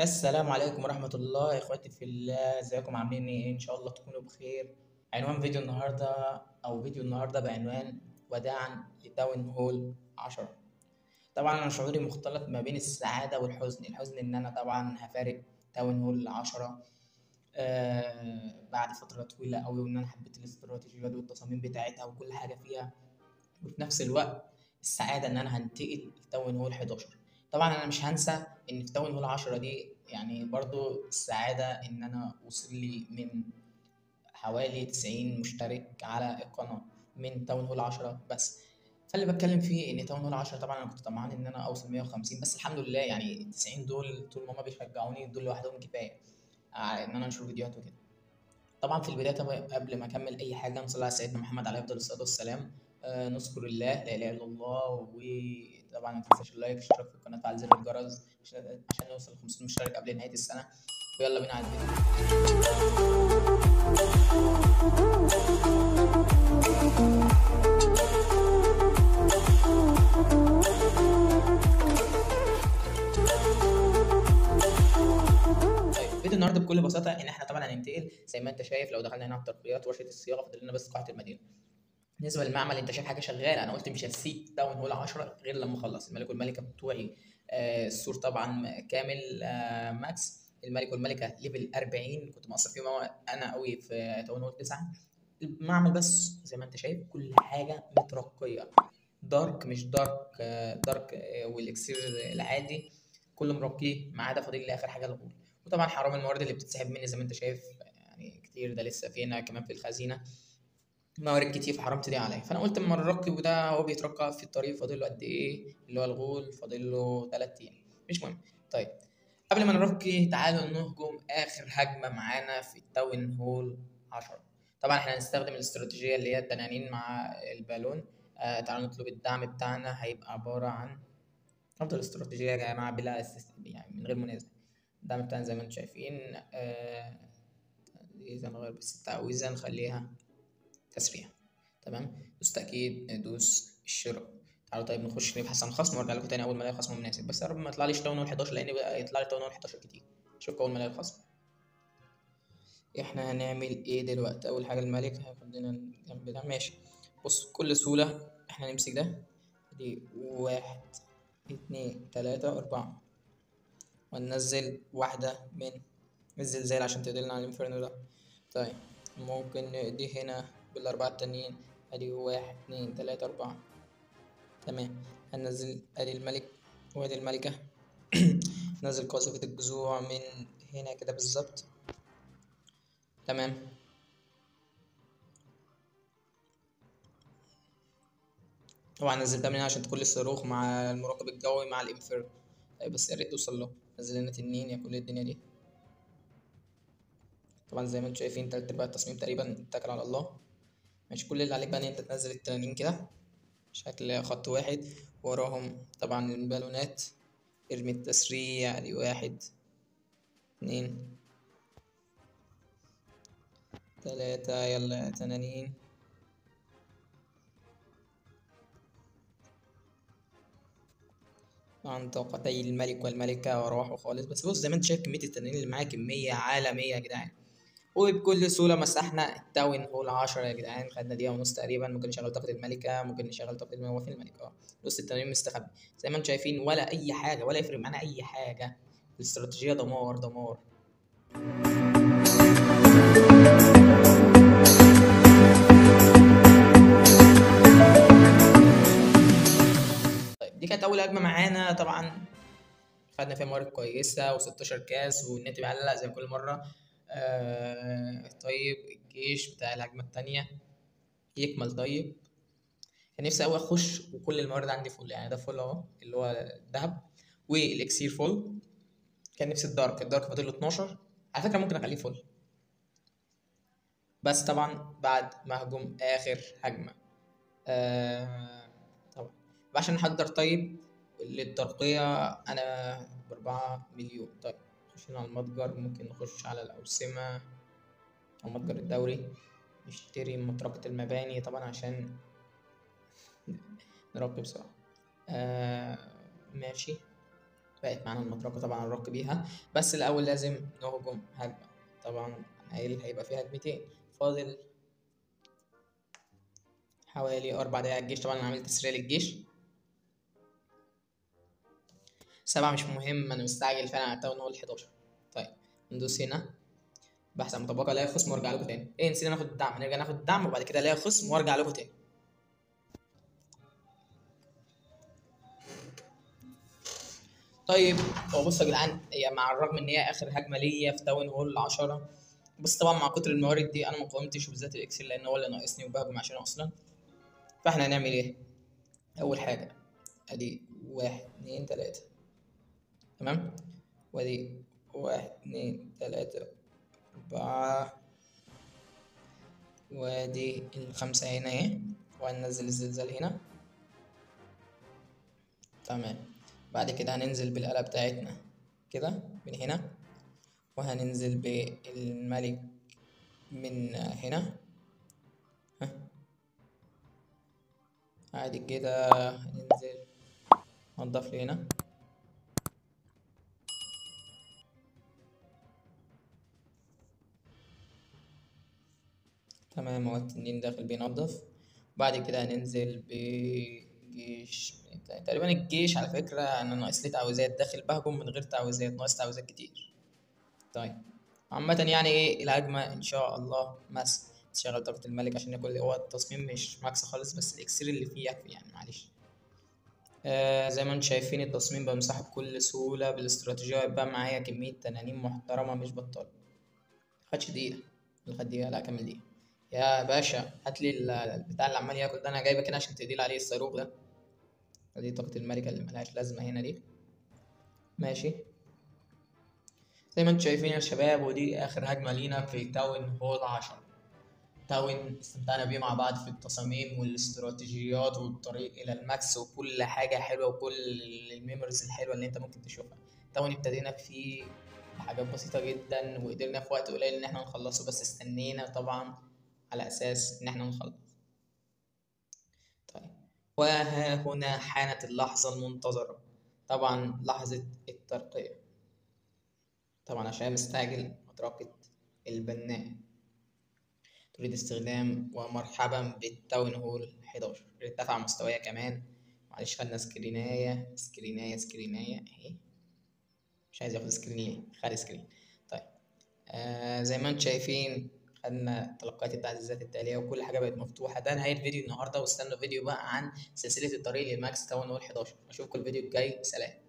السلام عليكم ورحمة الله إخواتي في الله، ازيكم عاملين ايه؟ إن شاء الله تكونوا بخير. عنوان فيديو النهاردة بعنوان وداعا لتاون هول 10. طبعا أنا شعوري مختلط ما بين السعادة والحزن. الحزن إن أنا طبعا هفارق تاون هول 10 بعد فترة طويلة أوي، وإن أنا حبيت الاستراتيجيات والتصاميم بتاعتها وكل حاجة فيها، وفي نفس الوقت السعادة إن أنا هنتقل لتاون هول 11. طبعا أنا مش هنسى إن في تاون هول 10 دي يعني برضو السعادة إن أنا وصل لي من حوالي 90 مشترك على القناة من تاون هول 10 بس. فاللي بتكلم فيه إن تاون هول 10 طبعا أنا كنت طمعان إن أنا أوصل 150، بس الحمد لله يعني 90 دول طول ما هما بيشجعوني دول لوحدهم كفاية إن أنا أنشر فيديوهات وكده. طبعا في البداية طبعا قبل ما أكمل أي حاجة نصلي على سيدنا محمد عليه أفضل الصلاة والسلام. نذكر الله لا إله إلا الله، وطبعا ما تنساش اللايك والاشتراك في القناة وفعل زر الجرس عشان نوصل ل 500 مشترك قبل نهاية السنة. ويلا بينا على الفيديو. طيب فيديو النهارده بكل بساطة إن إحنا طبعا هننتقل زي ما أنت شايف. لو دخلنا هنا على الترقيات ورشة الصياغة فاضل لنا بس قاعة المدينة. بالنسبة للمعمل أنت شايف حاجة شغالة. أنا قلت مش هسيب داون هول 10 غير لما أخلص الملك والملكة بتوعي. السور طبعا كامل ماكس. الملك والملكة ليفل 40 كنت مقصر فيهم أنا قوي في داون هول 9. المعمل بس زي ما أنت شايف كل حاجة مترقية، دارك مش دارك، دارك والإكسير العادي كله مرقيه ما عدا فاضل لي آخر حاجة الغول. وطبعا حرام الموارد اللي بتتسحب مني زي ما أنت شايف يعني كتير، ده لسه فينا كمان في الخزينة موارد كتير فحرمت دي عليا. فانا قلت اما نركب، وده هو بيترقى في الطريق فاضل له قد ايه اللي هو الغول؟ فاضل له 3 ايام مش مهم. طيب قبل ما نركي تعالوا نهجم اخر هجمه معانا في التاون هول 10. طبعا احنا هنستخدم الاستراتيجيه اللي هي التنانين مع البالون. تعالوا نطلب الدعم بتاعنا هيبقى عباره عن افضل استراتيجيه يا جماعه بلا يعني من غير منازع. الدعم بتاعنا زي ما انتم شايفين. اذا نغير بس التعويذه نخليها تسريع. تمام. دوس تأكيد، دوس الشراء. تعالوا طيب نخش نبحث عن خصم وارجع لكم تاني اول ما الاقي خصم مناسب، بس يا رب ما يطلعليش تاون هول 11 لان بقى يطلع لي تاون هول 11 كتير. اشوفكم اول ما الاقي الخصم. احنا هنعمل ايه دلوقتي؟ اول حاجه الملك هياخد لنا الجنب ده ماشي. بص بكل سهوله احنا نمسك ده. دي واحد اتنين تلاتة أربعة، وننزل واحدة من الزلزال عشان تقدرنا على الانفيرنو ده. طيب ممكن دي هنا بالأربعة التانيين. أدي واحد اتنين تلاتة أربعة. تمام. هننزل ادي الملك وادي الملكة. نزل قاذفة الجذوع من هنا كده بالظبط. تمام. طبعا نزلتها من هنا عشان تكون الصاروخ مع المراقب الجوي مع الانفيرن. طيب بس يا ريت توصل له. نزل لنا تنين يا كل الدنيا دي. طبعا زي ما انتم شايفين تلات ارباع التصميم تقريبا اتكل على الله. مش كل اللي عليك بقى ان انت تنزل التنانين كده شكل خط واحد، وراهم طبعا البالونات. ارمي التسريع دي واحد اتنين تلاتة يلا تنانين. عن طاقتي الملك والملكة وأرواحه خالص. بس بص زي ما انت شايف كمية التنانين اللي معايا كمية عالمية يا جدعان. وبكل سهولة مسحنا التاون هول 10 يا جدعان. خدنا دقيقة ونص تقريبا. ممكن نشغل طاقة الملكة، ممكن نشغل طاقة الملك. هو فين الملك؟ بص التنانين مستخبي زي ما انتم شايفين ولا أي حاجة ولا يفرق معانا أي حاجة. الاستراتيجية دمار دمار. طيب دي كانت أول هجمة معانا طبعا. خدنا فيها موارد كويسة و16 كاس والنت بيعلق زي كل مرة. طيب الجيش بتاع الهجمة التانية يكمل. طيب كان نفسي أوي أخش وكل الموارد عندي فل، يعني ده فل أهو اللي هو الذهب والإكسير فل. كان نفسي الدارك فاضل له 12. على فكرة ممكن أخليه فل، بس طبعا بعد ما هجوم آخر هجمة. طبعا عشان نحضر طيب للترقية. أنا ب4 مليون. طيب خشينا على المتجر، ممكن نخش على الأوسمة أو متجر الدوري. نشتري مطرقة المباني طبعا عشان نربي بسرعة. آه ماشي. بقت معانا المطرقة طبعا نرق بيها، بس الأول لازم نهجم هجمة. طبعا هيبقى فيها هجمتين. فاضل حوالي 4 دقايق الجيش. طبعا أنا عملت تسرية للجيش. 7 مش مهم، أنا مستعجل فعلا على التاون هول 11. طيب ندوس هنا بحث عن مطبقة، الاقي خصم وارجع لكم تاني. ايه نسينا ناخد الدعم، نرجع ناخد الدعم وبعد كده الاقي خصم وارجع لكم تاني. طيب هو بصوا يا جدعان، هي مع الرغم ان هي اخر هجمه ليا في تاون هول 10، بس طبعا مع كتر الموارد دي انا ما قاومتش، وبالذات الاكسل لان هو اللي ناقصني وبهجم عشانه اصلا. فاحنا هنعمل ايه؟ اول حاجه ادي 1 2 3، تمام، وادي 1 2 3 4، وادي ال5 هنا اهي، وهننزل الزلزال هنا، تمام. بعد كده هننزل بالآلة بتاعتنا كده من هنا، وهننزل بالملك من هنا. ها، عادي كده هننزل نضف لي هنا. تمام، هو التنين داخل بينضف. بعد كده هننزل بجيش. تقريبا الجيش على فكرة أنا ناقص لي تعويذات، داخل بهجم من غير تعويذات، ناقص تعويذات كتير. طيب عامة يعني ايه الهجمة ان شاء الله مس تشغل طاقة الملك عشان ياكل. هو التصميم مش ماكس خالص، بس الاكسير اللي فيه يكفي يعني، معلش. زي ما انتم شايفين التصميم بمسحه بكل سهولة بالاستراتيجية، ويبقى معايا كمية تنانين محترمة مش بطالة. خدش دقيقة. اللي خد دقيقة لا كمل دقيقة. يا باشا هاتلي البتاع اللي عمال ياكل ده، انا جايبك هنا عشان تديل عليه الصاروخ ده. دي طاقة الملكة اللي ملهاش لازمة هنا دي. ماشي. زي ما انتم شايفين يا شباب، ودي اخر هجمة لينا في تاون هول 10. تاون استمتعنا بيه مع بعض في التصاميم والاستراتيجيات والطريق الى الماكس وكل حاجه حلوه وكل الميموريز الحلوه اللي انت ممكن تشوفها. تاون ابتدينا فيه بحاجات بسيطه جدا وقدرنا في وقت قليل ان احنا نخلصه، بس استنينا طبعا على اساس ان احنا نخلص. طيب وها هنا حانت اللحظه المنتظره، طبعا لحظه الترقيه. طبعا عشان مستعجل مطرقه البناء تريد استخدام ومرحبا بالتاون هول 11. ارتفع مستوايا كمان. معلش خدنا سكريناية اهي. مش عايز ياخد سكرين ليه؟ خد سكرين. طيب زي ما انتم شايفين خدنا تلقيات التعزيزات التالية وكل حاجة بقت مفتوحة. ده نهاية فيديو النهاردة، واستنوا فيديو بقى عن سلسلة الطريق لماكس تاون هول 11. اشوفكم الفيديو الجاي، سلام.